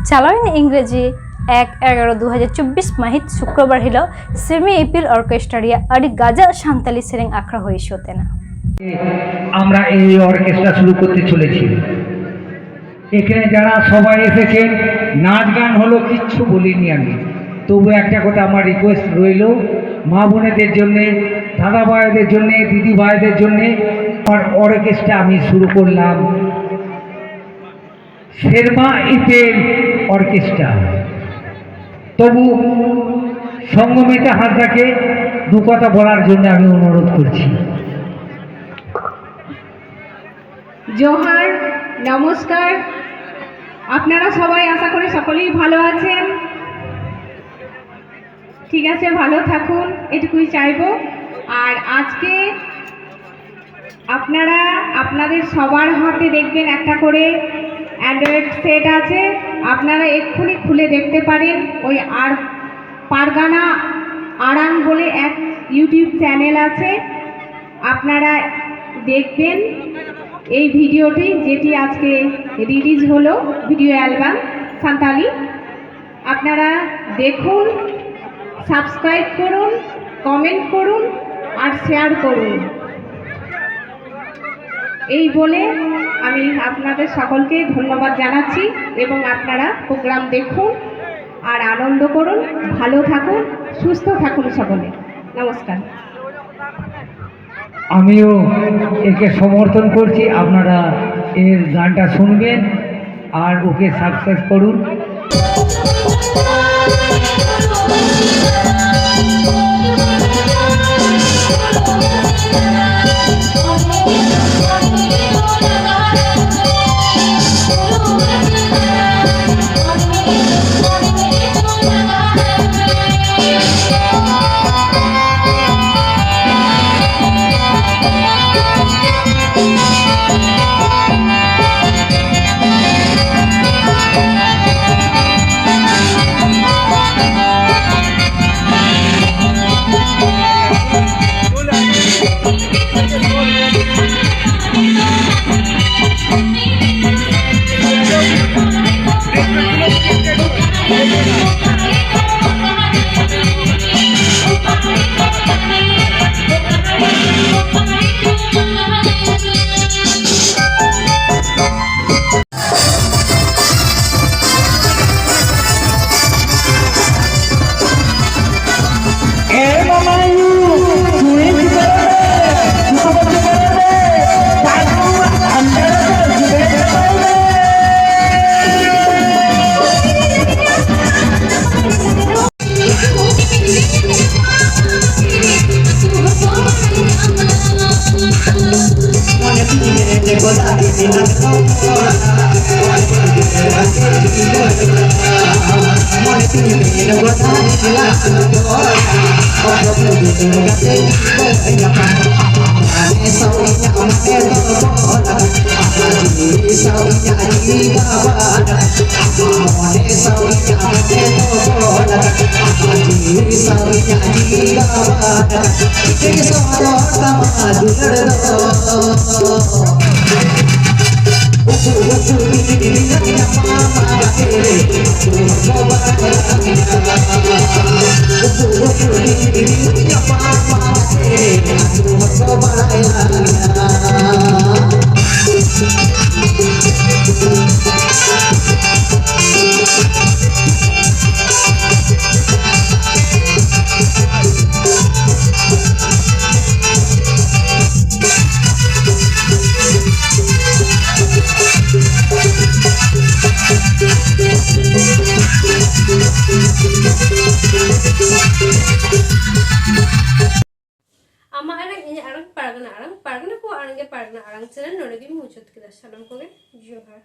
চালইন ইংরেজি 1/11/2024 mahit শুক্রবার Hilo semi appeal অর্কেস্ট্রারিয়া আড়ি গাজা সান্তালি সেরেং আখড়া হয়েছে না আমরা এই অর্কেস্ট্রা শুরু করতে চলেছি। এখানে যারা সবাই এসেছেন নাচ গান হলো কিচ্ছু বলিনি আমি, তবু একটা কথা আমার রিকোয়েস্ট রইল, মা বোনেদের জন্যে, দাদা ভাইদের জন্যে, দিদি ভাইদের জন্যে আমার অর্কেস্ট্রা আমি শুরু করলাম শেরমা ইপেল অর্কেস্ট্রা। তবু সঙ্গমিতা হাসদাকে দু কথা বলার জন্য আমি অনুরোধ করছি। জোহার, নমস্কার। আপনারা সবাই আশা করি সকলেই ভালো আছেন। ঠিক আছে, ভালো থাকুন, এটুকুই চাইবো। আর আজকে আপনারা আপনাদের সবার হাতে দেখবেন একটা করে অ্যান্ড্রয়েড সেট আছে, আপনারা এক্ষুনি খুলে দেখতে পারেন। ওই আর পারগানা আরাং বলে এক ইউটিউব চ্যানেল আছে, আপনারা দেখবেন এই ভিডিওটি, যেটি আজকে রিলিজ হলো, ভিডিও অ্যালবাম সান্তালি। আপনারা দেখুন, সাবস্ক্রাইব করুন, কমেন্ট করুন আর শেয়ার করুন। এই বলে আমি আপনাদের সকলকে ধন্যবাদ জানাচ্ছি এবং আপনারা প্রোগ্রাম দেখুন আর আনন্দ করুন, ভালো থাকুন, সুস্থ থাকুন সকলে। নমস্কার। আমিও একে সমর্থন করছি, আপনারা এর গানটা শুনবেন আর ওকে সাবস্ক্রাইব করুন। Pargana po arang pargana arang channel nore gimi muchot kida salam koge johar।